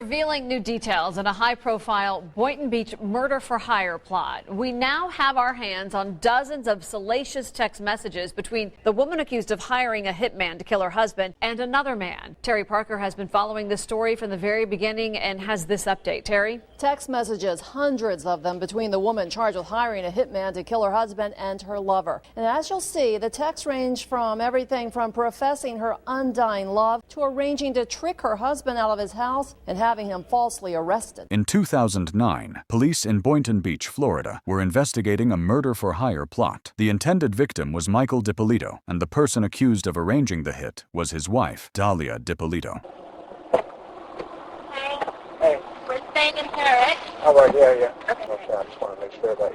Revealing new details in a high-profile Boynton Beach murder-for-hire plot. We now have our hands on dozens of salacious text messages between the woman accused of hiring a hitman to kill her husband and another man. Terry Parker has been following this story from the very beginning and has this update. Terry? Text messages, hundreds of them, between the woman charged with hiring a hitman to kill her husband and her lover. And as you'll see, the texts range from everything from professing her undying love to arranging to trick her husband out of his house and having him falsely arrested. In 2009, police in Boynton Beach, Florida, were investigating a murder-for-hire plot. The intended victim was Michael Dippolito, and the person accused of arranging the hit was his wife, Dalia Dippolito. Hey. We're staying in here, right? All right, yeah. Okay. I just want to make sure that,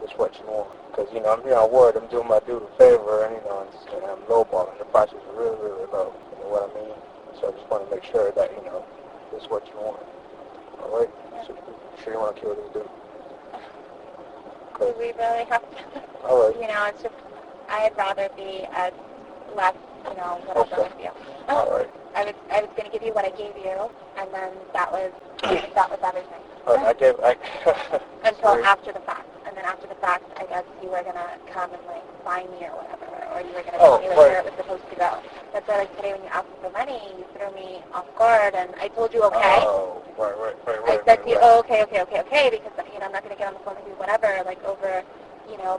it's what you want. Because, I'm here on word, I'm doing my dude a favor, and, and I'm lowballing. The price is really, really low. You know what I mean? So I just want to make sure that, this is what you want. All right? Yeah. So you sure you want to kill this dude? Do we really have to? All right. It's just, I'd rather be as less, whatever with you. All right. I was going to give you what I gave you, and then that was everything. All right, Until after the fact. And then after the fact, I guess you were going to come and, find me or whatever, or you were going to tell me where it was supposed to go. That's why, today when you asked me for money, you threw me off guard, and I told you okay. Oh, right. I said to you, oh, okay, because, I'm not going to get on the phone with you, whatever, over,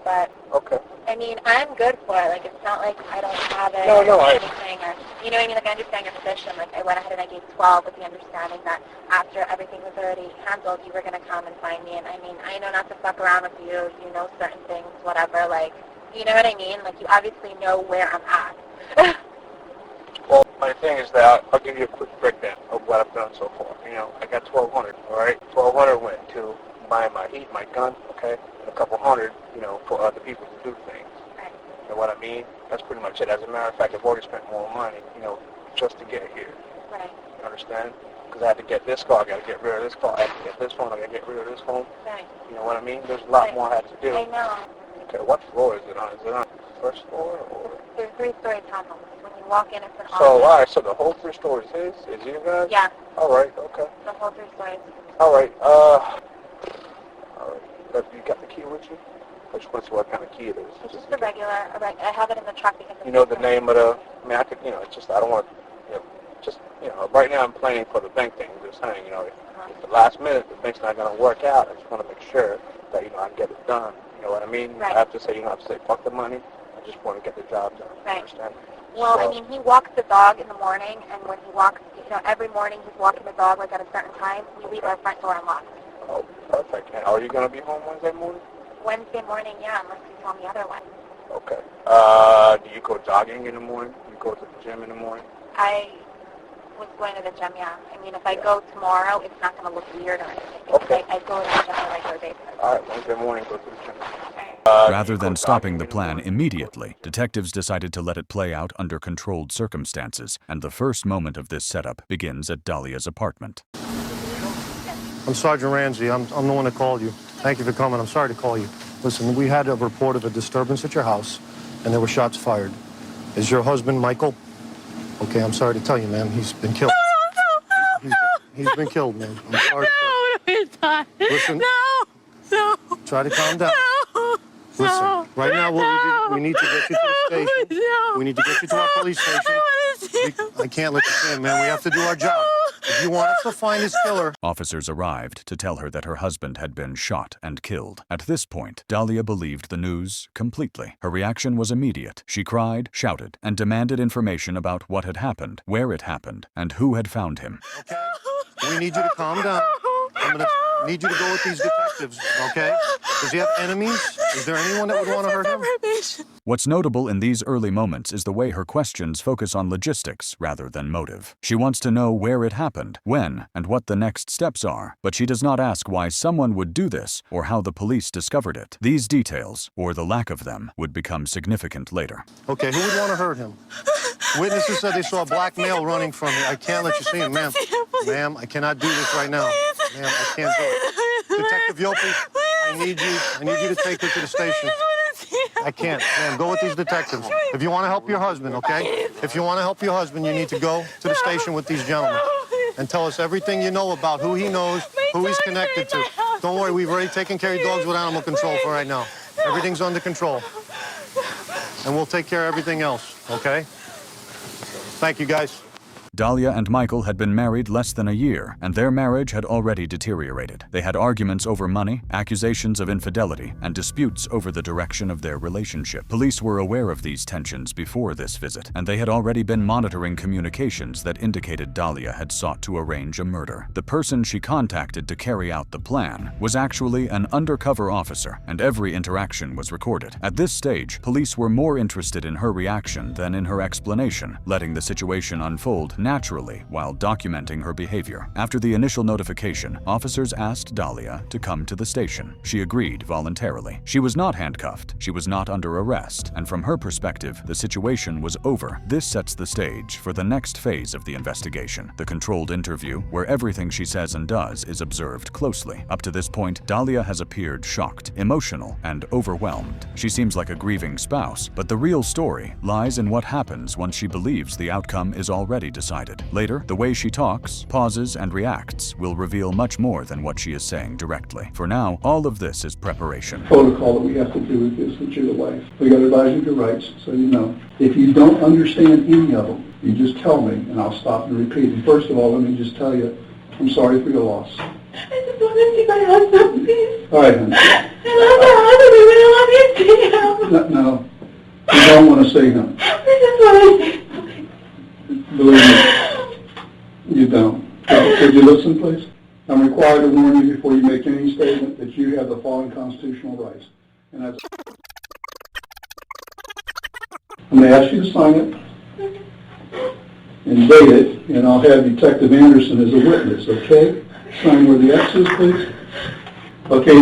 but... Okay. I mean, I'm good for it. It's not like I don't have it or anything. Or, you know what I mean? I understand your position. I went ahead and I gave 12 with the understanding that after everything was already handled, you were going to come and find me. And, I know not to fuck around with you. You know certain things, whatever. You know what I mean? You obviously know where I'm at. Well, my thing is that I'll give you a quick breakdown of what I've done so far. I got $1,200, all right? $1,200 went to buy my heat, my gun, okay? And a couple hundred, for other people to do things. Right. You know what I mean? That's pretty much it. As a matter of fact, I've already spent more money, just to get here. Right. You understand? Because I had to get this car, I got to get rid of this car, I had to get this phone, I got to get rid of this phone. Right. You know what I mean? There's a lot more I had to do. I know. Okay, what floor is it on? Is it on the first floor or? There's 3-story townhomes. When you walk in, it's an office. So, all right, so the whole 3 stories is you guys? Yeah. All right, okay. The whole 3 stories. All right, you got the key with you? I just want to see what kind of key it is. It's just a regular, I have it in the truck because... You know the name of the, I could, it's just, I don't want, right now I'm planning for the bank thing. I'm just saying, if the last minute the bank's not going to work out, I just want to make sure that, I get it done. You know what I mean? Right. I have to say, I have to say, fuck the money. I just want to get the job done. Right. Understand? Well, So, he walks the dog in the morning, and when he walks, every morning he's walking the dog, at a certain time, we leave our front door unlocked. oh, perfect. And are you going to be home Wednesday morning? Wednesday morning, yeah, unless you tell me otherwise. Okay. Do you go jogging in the morning? You go to the gym in the morning? I was going to the gym, yeah. If I go tomorrow, it's not going to look weird or anything. Okay. I go to the gym on a regular basis. All right, Wednesday morning, go to the gym. Rather than stopping the plan immediately, detectives decided to let it play out under controlled circumstances, and the first moment of this setup begins at Dalia's apartment. I'm Sergeant Ramsey. I'm the one that called you. Thank you for coming. I'm sorry to call you. Listen, we had a report of a disturbance at your house, and there were shots fired. Is your husband Michael? Okay, I'm sorry to tell you, ma'am. He's been killed. He's been killed, ma'am. I'm sorry. No, Listen. No. Try to calm down. Listen, right now we need to get you to the station. We need to get you to our police station. I can't let you stay in, man. We have to do our job. If you want us to find this killer... Officers arrived to tell her that her husband had been shot and killed. At this point, Dalia believed the news completely. Her reaction was immediate. She cried, shouted, and demanded information about what had happened, where it happened, and who had found him. Okay? We need you to calm down. I'm going to need you to go with these detectives, okay? Does he have enemies? Is there anyone that would want to hurt him? What's notable in these early moments is the way her questions focus on logistics rather than motive. She wants to know where it happened, when, and what the next steps are, but she does not ask why someone would do this or how the police discovered it. These details, or the lack of them, would become significant later. Okay, who would want to hurt him? Witnesses said they saw a black male running from you. I can't let you see him, ma'am. Ma'am, I cannot do this right now. Ma'am, I can't do it. Detective Yopi, I need you to take her to the station. I can't. Ma'am, go with these detectives. If you want to help your husband, okay? If you want to help your husband, you need to go to the station with these gentlemen. and tell us everything you know about who he knows, who he's connected to. Don't worry, we've already taken care of your dogs with animal control for right now. Everything's under control. And we'll take care of everything else, okay? Thank you, guys. Dalia and Michael had been married less than a year, and their marriage had already deteriorated. They had arguments over money, accusations of infidelity, and disputes over the direction of their relationship. Police were aware of these tensions before this visit, and they had already been monitoring communications that indicated Dalia had sought to arrange a murder. The person she contacted to carry out the plan was actually an undercover officer, and every interaction was recorded. At this stage, police were more interested in her reaction than in her explanation, letting the situation unfold naturally while documenting her behavior. After the initial notification, officers asked Dalia to come to the station. She agreed voluntarily. She was not handcuffed, she was not under arrest, and from her perspective, the situation was over. This sets the stage for the next phase of the investigation, the controlled interview, where everything she says and does is observed closely. Up to this point, Dalia has appeared shocked, emotional, and overwhelmed. She seems like a grieving spouse, but the real story lies in what happens once she believes the outcome is already decided. Later, the way she talks, pauses, and reacts will reveal much more than what she is saying directly. For now, all of this is preparation. Protocol that we have to do with this, that you're the wife. We got to advise you of your rights, so you know. If you don't understand any of them, you just tell me, and I'll stop and repeat. And first of all, let me just tell you, I'm sorry for your loss. I just want to see my husband, please. All right, honey. I love my husband, but I love you, see him. No, you don't want to see him. I just want to see him. Believe me, you don't. Could you listen, please? I'm required to warn you before you make any statement that you have the following constitutional rights. And that's... I'm going to ask you to sign it and date it, and I'll have Detective Anderson as a witness, okay? Sign where the X is, please. Okay,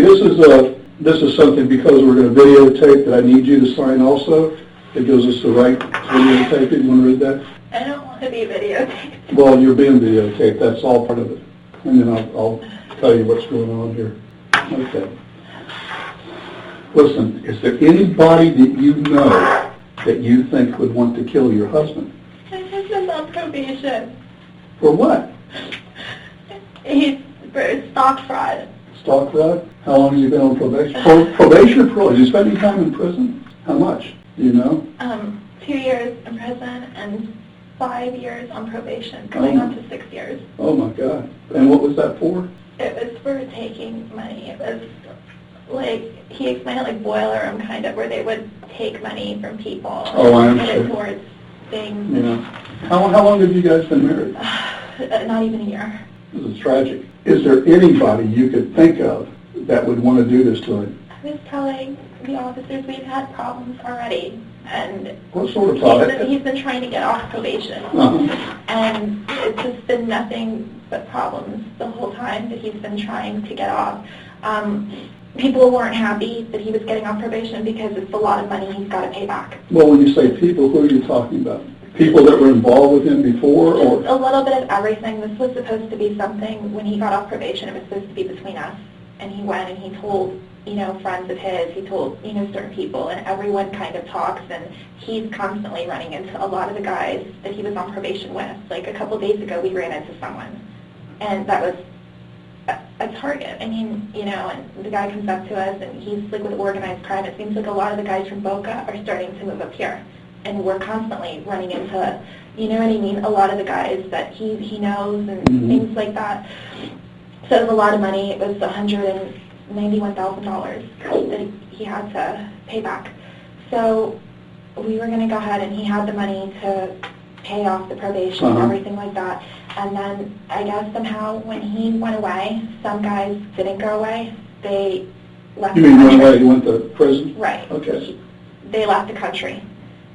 this is something, because we're going to videotape, that I need you to sign also. It gives us the right to videotape it. You want to read that? I don't want to be videotaped. Well, you're being videotaped. That's all part of it. And then I'll tell you what's going on here. Okay. Listen, is there anybody that you know that you think would want to kill your husband? My husband's on probation. For what? He's for stock fraud. Stock fraud? How long has he been on probation? Probation or parole? Is he spending time in prison? How much? Do you know? 2 years in prison and 5 years on probation, going on to 6 years. Oh my God. And what was that for? It was for taking money. It was like, he explained it like boiler room kind of, where they would take money from people and put it towards things. Yeah. How long have you guys been married? Not even a year. This is tragic. Is there anybody you could think of that would want to do this to him? I was telling the officers we've had problems already. And what sort of problem? He's been trying to get off probation. And it's just been nothing but problems the whole time that he's been trying to get off. People weren't happy that he was getting off probation because it's a lot of money he's got to pay back. Well, when you say people, who are you talking about? People that were involved with him before? Or a little bit of everything. This was supposed to be something, when he got off probation, it was supposed to be between us. And he went and he told, friends of his, he told, certain people, and everyone kind of talks, and he's constantly running into a lot of the guys that he was on probation with. Like a couple days ago, we ran into someone, and that was a target. I mean, and the guy comes up to us, and he's like with organized crime. It seems like a lot of the guys from Boca are starting to move up here, and we're constantly running into, a lot of the guys that he knows and things like that. So it was a lot of money. It was $191,000 that he had to pay back. So we were going to go ahead, and he had the money to pay off the probation and everything like that. And then I guess somehow when he went away, some guys didn't go away. They left the country. You mean went away? He went to prison? Right. Okay. They left the country.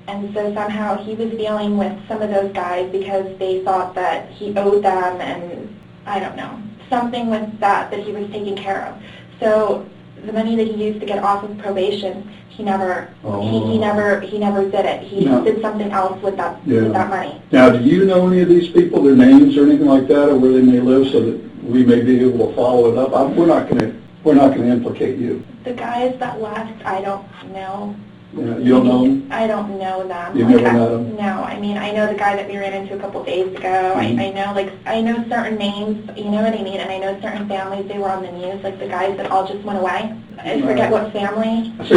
And so somehow he was dealing with some of those guys because they thought that he owed them, and I don't know, something with that he was taking care of. So the money that he used to get off of probation, he never did it. He did something else with that money. Now, do you know any of these people, their names or anything like that, or where they may live, so that we may be able to follow it up? We're not going to implicate you. The guys that left, I don't know You don't know him? I don't know them. You've never met them? No, I mean, I know the guy that we ran into a couple days ago. I know certain names, you know what I mean, and I know certain families, they were on the news, like the guys that all just went away. I forget what family. See,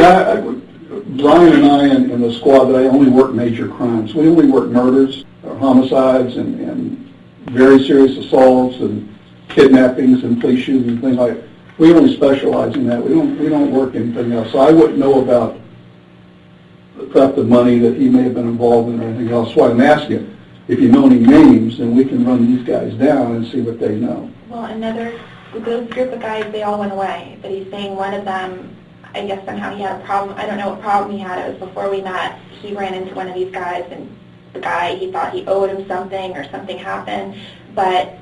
Brian and I in the squad, that I only work major crimes. We only work murders, or homicides, and very serious assaults, and kidnappings, and police shootings, and things like that. We only specialize in that. We don't work anything else. So I wouldn't know about the theft of money that he may have been involved in or anything else. That's why I'm asking. If you know any names, then we can run these guys down and see what they know. Well, those group of guys, they all went away. But he's saying one of them, I guess somehow he had a problem. I don't know what problem he had. It was before we met. He ran into one of these guys, and the guy, he thought he owed him something or something happened. But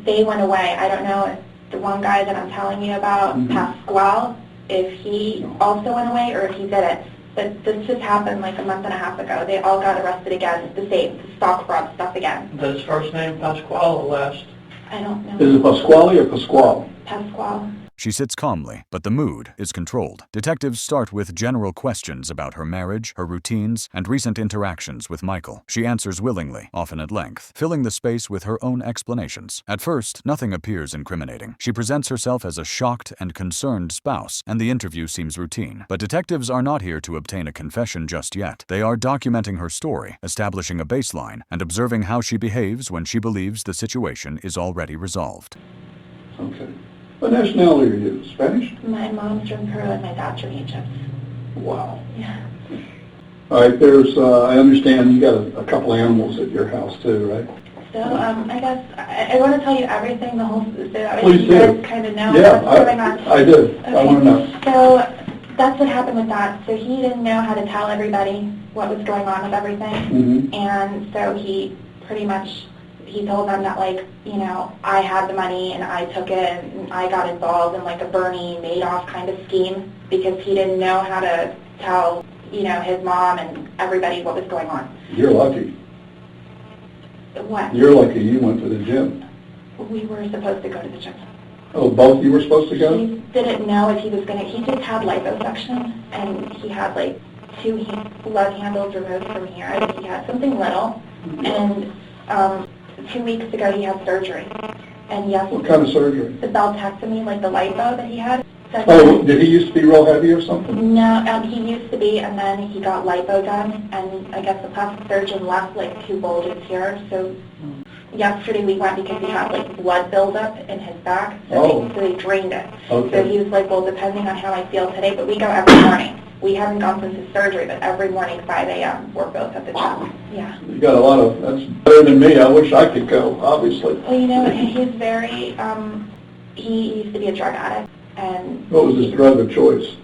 they went away. I don't know if the one guy that I'm telling you about, Pasquale, if he also went away or if he didn't. But this just happened like a month and a half ago. They all got arrested again, the same, stock fraud stuff again. Is that his first name, Pasquale, or last? I don't know. Is it Pasquale or Pasquale? Pasquale. She sits calmly, but the mood is controlled. Detectives start with general questions about her marriage, her routines, and recent interactions with Michael. She answers willingly, often at length, filling the space with her own explanations. At first, nothing appears incriminating. She presents herself as a shocked and concerned spouse, and the interview seems routine. But detectives are not here to obtain a confession just yet. They are documenting her story, establishing a baseline, and observing how she behaves when she believes the situation is already resolved. Okay. What nationality are you? Spanish? My mom's from Peru and my dad's from Egypt. Wow. Yeah. All right, I understand you got a couple animals at your house too, right? So, I guess, I want to tell you everything, the whole, so Please you do. guys kind of know Yeah, what's going on. I do. Okay. I want to know. So, that's what happened with that. So he didn't know how to tell everybody what was going on with everything. And so he pretty much, he told them that, like, you know, I had the money and I took it and I got involved in like a Bernie Madoff kind of scheme because he didn't know how to tell, you know, his mom and everybody what was going on. You're lucky. What? You're lucky you went to the gym. We were supposed to go to the gym. Oh, both you were supposed to go? He didn't know if he was going to, he just had liposuction and he had like 2 blood handles removed from here and he had something little and 2 weeks ago he had surgery. And yes, What kind of surgery? the beltectomy, like the lipo that he had. Oh, did he used to be real heavy or something? No, he used to be, and then he got lipo done, and I guess the plastic surgeon left like 2 bulges here. So yesterday we went because he had like blood buildup in his back, so they drained it. Okay. So he was like, well, depending on how I feel today, but we go every morning. We haven't gone since his surgery, but every morning 5 a.m. we're both at the gym. Yeah. You got a lot of, that's better than me. I wish I could go, obviously. Well, you know, he's very, he used to be a drug addict. And What was his drug of choice?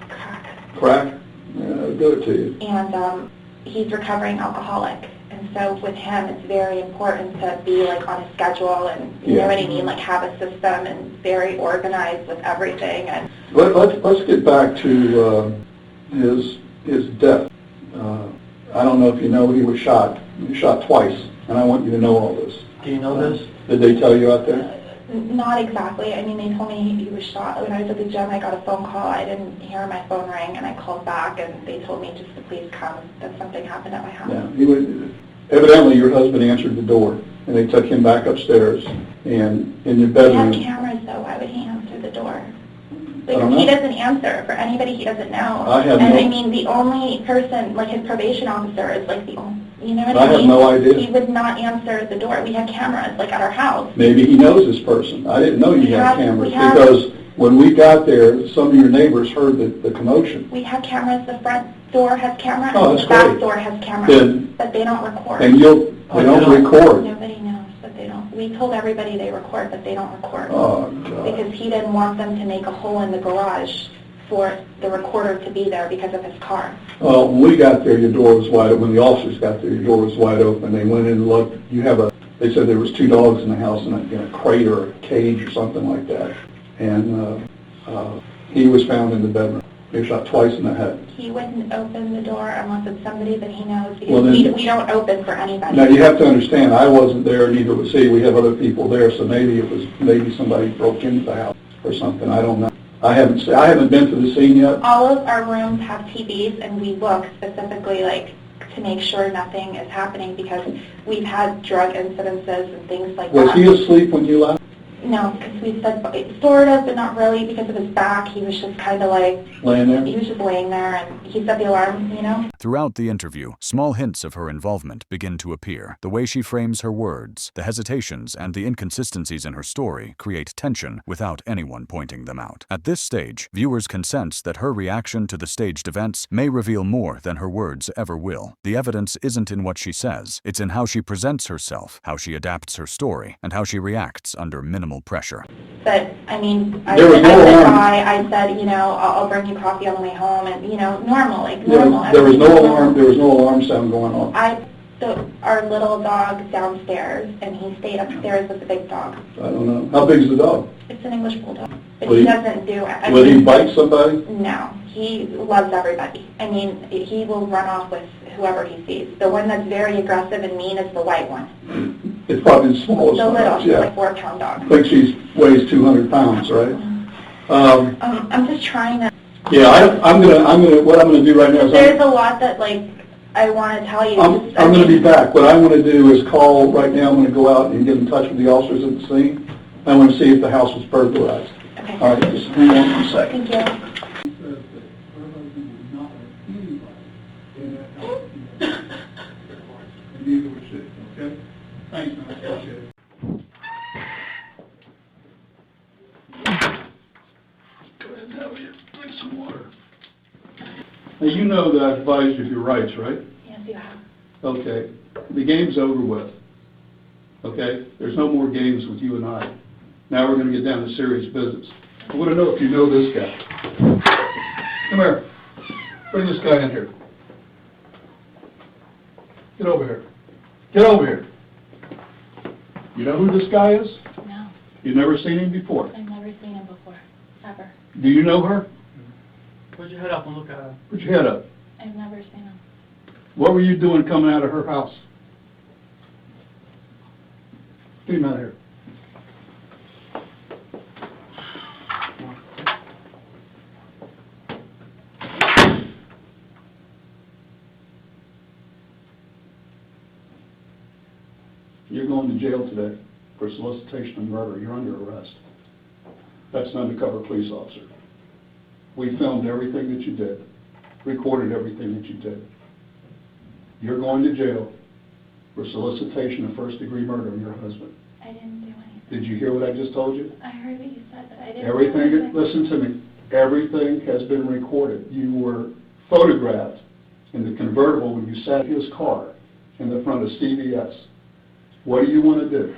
crack. Crack? Yeah, I'll do it to you. And he's recovering alcoholic. And so with him, it's very important to be like on a schedule and, you know what I mean, like have a system and very organized with everything. And Let's get back to his death. I don't know if you know he was shot. He was shot twice, and I want you to know all this. Do you know this? Did they tell you out there? Not exactly. I mean, they told me he was shot. When I was at the gym, I got a phone call. I didn't hear my phone ring, and I called back, and they told me just to please come, that something happened at my house. Yeah. Evidently, your husband answered the door, and they took him back upstairs, and in your We bedroom. have cameras, though. Why would he answer the door? I don't Because he know. doesn't answer for anybody he doesn't know. I have and no- I mean, the only person, like his probation officer, is like the only. You know what I I mean? have no idea. He would not answer the door. We have cameras, like at our house. Maybe he knows this person. I didn't know you We had have- cameras we have- because when we got there, some of your neighbors heard the commotion. We have cameras. The front door has camera, Oh, and that's the back great. door has camera. Then- But they don't record. And they don't record. Nobody knows, but they don't. We told everybody they record, but they don't record. Oh, God. Because he didn't want them to make a hole in the garage for the recorder to be there because of his car. Well, when we got there, your door was wide open. When the officers got there, your door was wide open. They went in and looked. They said there was 2 dogs in the house in a crate or a cage or something like that. And he was found in the bedroom. He was shot twice in the head. He wouldn't open the door unless it's somebody that he knows because Well, then- we don't open for anybody. Now, you have to understand, I wasn't there, neither was he. We have other people there, so maybe somebody broke into the house or something. I don't know. I haven't been to the scene yet. All of our rooms have TVs, and we look specifically to make sure nothing is happening because we've had drug incidences and things like that. Was he asleep when you left? No, because we said sort of, but not really because of his back. He was just kind of laying there? He was just laying there, and he set the alarm, Throughout the interview, small hints of her involvement begin to appear. The way she frames her words, the hesitations, and the inconsistencies in her story create tension without anyone pointing them out. At this stage, viewers can sense that her reaction to the staged events may reveal more than her words ever will. The evidence isn't in what she says, it's in how she presents herself, how she adapts her story, and how she reacts under minimal pressure. But, I There was no alarm. I said, I'll bring you coffee on the way home, and, normal, normal. There was no alarm sound going on. Our little dog downstairs, and he stayed upstairs with the big dog. I don't know. How big is the dog? It's an English bulldog. But Will he he- doesn't do it. Will he bite somebody? No. He loves everybody. He will run off with whoever he sees. The one that's very aggressive and mean is the white one. It's probably the smallest The one. little, she's Yeah. like 4-pound dog. I think she weighs 200 pounds, right? I'm just trying to... Yeah, what I'm gonna do right now is There's a lot that, I want to tell you. I'm going to be back. What I want to do is call right now. I'm going to go out and get in touch with the officers at the scene. I want to see if the house was burglarized. Okay. All right, just hang on 1 second. Thank you. Okay? Thanks, man. I appreciate it. Go ahead and have you drink some water. Now, you know that I've advised you of your rights, right? Yes, you have. Okay. The game's over with. Okay? There's no more games with you and I. Now we're going to get down to serious business. I want to know if you know this guy. Come here. Bring this guy in here. Get over here. Get over here. You know who this guy is? No, You've never seen him before. I've never seen him before. Ever. Do you know her? Put your head up and look at her. Put your head up. I've never seen him. What were you doing coming out of her house? Get him out of here. You're going to jail today for solicitation of murder. You're under arrest. That's an undercover police officer. We filmed everything that you did, recorded everything that you did. You're going to jail for solicitation of first-degree murder of your husband. I didn't do anything. Did you hear what I just told you? I heard what you said, but I didn't do Everything, anything. listen to me, everything has been recorded. You were photographed in the convertible when you sat in his car in the front of CVS. What do you want to do?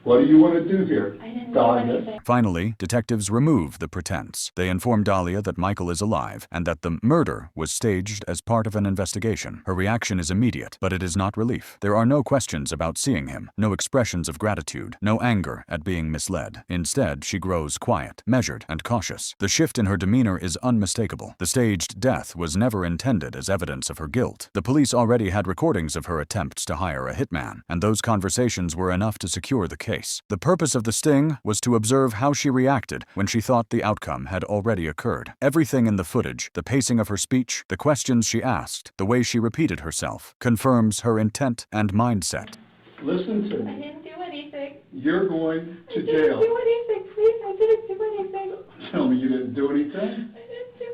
What do you want to do here, I didn't do Dalia? anything. Finally, detectives remove the pretense. They inform Dalia that Michael is alive and that the murder was staged as part of an investigation. Her reaction is immediate, but it is not relief. There are no questions about seeing him, no expressions of gratitude, no anger at being misled. Instead, she grows quiet, measured, and cautious. The shift in her demeanor is unmistakable. The staged death was never intended as evidence of her guilt. The police already had recordings of her attempts to hire a hitman, and those conversations were enough to secure the case. The purpose of the sting was to observe how she reacted when she thought the outcome had already occurred. Everything in the footage, the pacing of her speech, the questions she asked, the way she repeated herself, confirms her intent and mindset. Listen to I me. didn't do anything. You're going to I jail. didn't do anything, please. I didn't do anything. Tell me you didn't do anything? I didn't do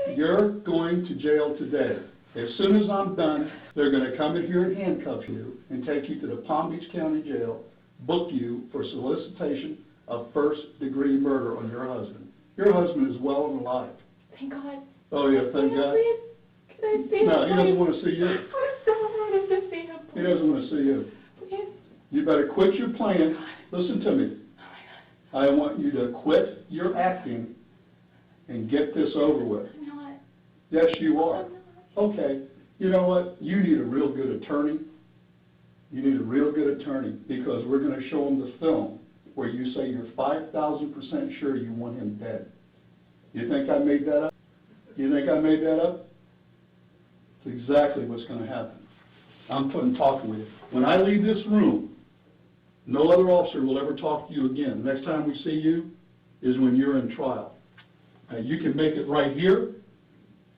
anything. You're going to jail today. As soon as I'm done, they're going to come in here and handcuff you and take you to the Palm Beach County Jail, book you for solicitation of first-degree murder on your husband. Your husband is well and alive. Thank God. Oh, yeah, thank God. Please, can I see him? No, he doesn't want to see you. I so wanted to see him. He doesn't want to see you. Please. You better quit your playing. Listen to me. I want you to quit your acting and get this over with. I'm not. Yes, you are. Okay. You know what? You need a real good attorney. You need a real good attorney because we're going to show them the film where you say you're 5,000% sure you want him dead. You think I made that up? You think I made that up? It's exactly what's going to happen. I'm talking with you. When I leave this room, no other officer will ever talk to you again. Next time we see you is when you're in trial. Now, you can make it right here,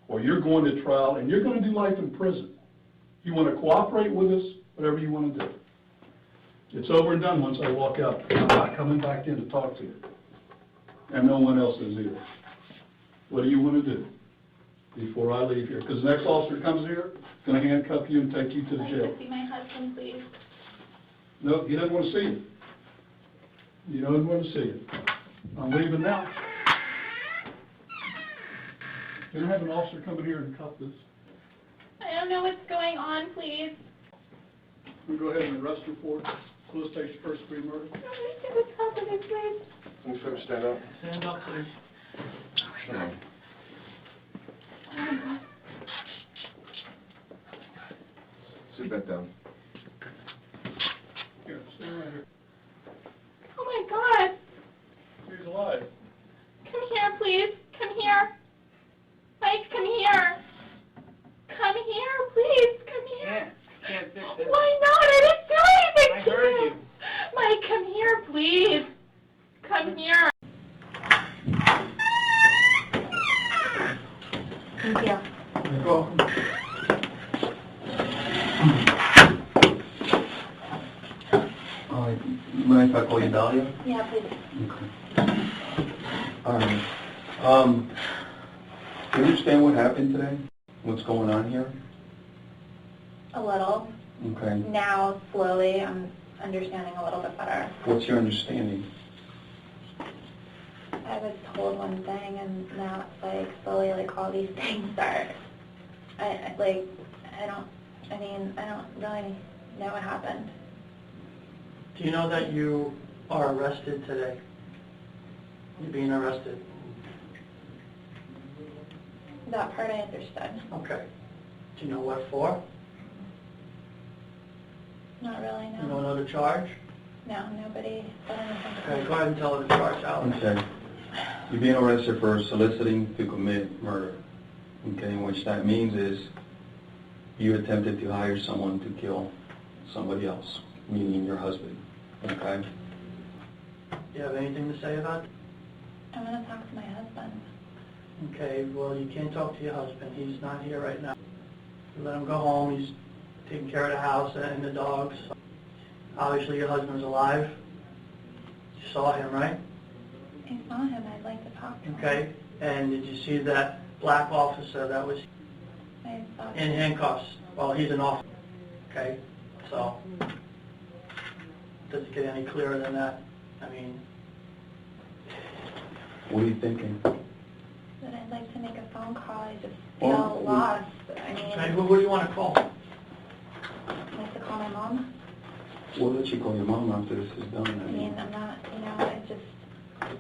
or you're going to trial, and you're going to do life in prison. You want to cooperate with us, whatever you want to do. It's over and done once I walk out. I'm not coming back in to talk to you. And no one else is either. What do you want to do before I leave here? Because the next officer comes here, going to handcuff you and take you to the jail. I'd like to see my husband, please. No, he doesn't want to see you. He doesn't want to see you. I'm leaving now. Can I have an officer come in here and cuff this? I don't know what's going on, please. We'll go ahead and arrest her for solicitation first degree murder. What's happening, please? Can you folks stand up? Stand up, please. Sit back down. Here, stay right here. Oh my God! He's alive. Come here, please. Come here. Mike, come here. Come here, please. Come here. Can't fix it. Why not? I didn't do anything I to heard you. you. Mike, come here, please. Come here. Thank you. You're welcome. Mind if I call you Dalia? Yeah, please. Okay. All right. Do you understand what happened today? What's going on here? A little. Okay. Now, slowly, I'm understanding a little bit better. What's your understanding? I was told one thing, and now it's like slowly, like all these things are. I don't really know what happened. Do you know that you are arrested today? You're being arrested. That part I understood. Okay. Do you know what for? Not really, no. You don't know the charge? No, nobody said anything. Okay, go ahead and tell her the charge, Alex. Okay. You're being arrested for soliciting to commit murder. Okay, which that means is you attempted to hire someone to kill somebody else, meaning your husband. Okay? Do you have anything to say about it? I want to talk to my husband. Okay, well, you can't talk to your husband. He's not here right now. You let him go home. He's taking care of the house and the dogs. Obviously, your husband's alive. You saw him, right? I saw him. I'd like to talk to him. Okay, and did you see that black officer that was I saw in handcuffs? Well, he's an officer. Okay, so does it get any clearer than that? I mean, What are you thinking? that I'd like to make a phone call. I just Well, feel lost. I mean, okay, who do you want to call? I'd like to call my mom. We'll let you call your mom after this is done. I mean, I'm not, it just,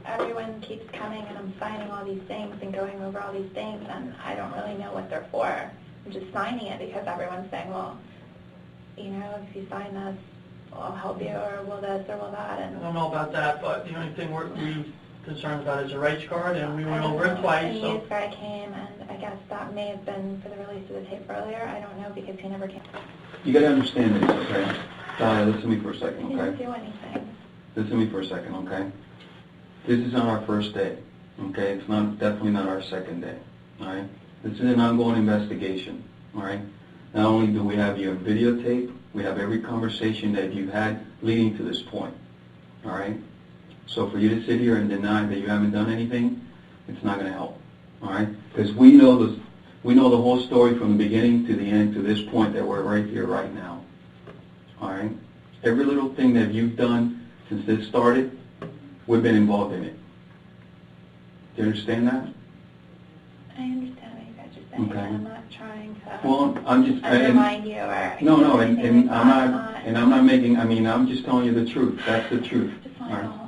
everyone keeps coming and I'm signing all these things and going over all these things and I don't really know what they're for. I'm just signing it because everyone's saying, well, if you sign this, I'll help you, or will this, or will that, I and don't know about that, but the only thing we're concerned about is a rights card, and we went over it the twice, news so... guy came, and I guess that may have been for the release of the tape earlier. I don't know because he never came. You got to understand this, okay? Dalia, listen to me for a second, He didn't okay? do anything. Listen to me for a second, okay? This is not our first day, okay? It's definitely not our second day, all right? This is an ongoing investigation, all right? Not only do we have your videotape, we have every conversation that you've had leading to this point, all right? So for you to sit here and deny that you haven't done anything, it's not going to help, all right? Because we know the whole story from the beginning to the end to this point that we're right here right now, all right? Every little thing that you've done since this started, we've been involved in it. Do you understand that? I understand what you guys are saying. Okay. And I'm not trying to Well, I'm just undermine you or no, anything and like I'm that. not, I'm making. I mean, I'm just telling you the truth. That's the truth. I just want all to go right? home.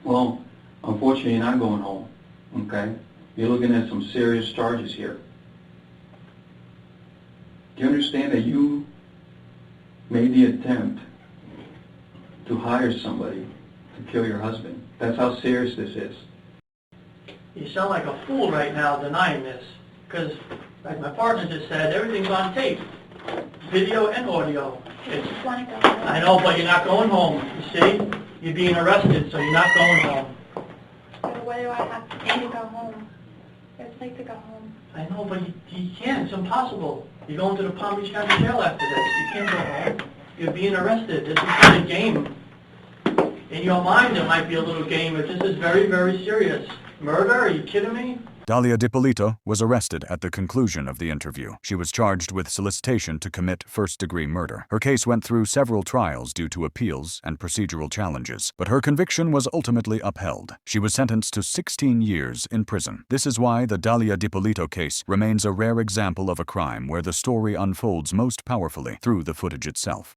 Well, unfortunately, you're not going home. Okay, you're looking at some serious charges here. Do you understand that you made the attempt to hire somebody to kill your husband? That's how serious this is. You sound like a fool right now denying this, because, like my partner just said, everything's on tape, video and audio. I just want to go home. I know, but you're not going home, you see? You're being arrested, so you're not going home. So what do I have to do to go home? I'd like to go home. I know, but you can't. It's impossible. You're going to the Palm Beach County Jail after this. You can't go home. You're being arrested. This is not a game. In your mind, it might be a little game, but this is very, very serious. Murder? Are you kidding me? Dalia Dippolito was arrested at the conclusion of the interview. She was charged with solicitation to commit first-degree murder. Her case went through several trials due to appeals and procedural challenges, but her conviction was ultimately upheld. She was sentenced to 16 years in prison. This is why the Dalia Dippolito case remains a rare example of a crime where the story unfolds most powerfully through the footage itself.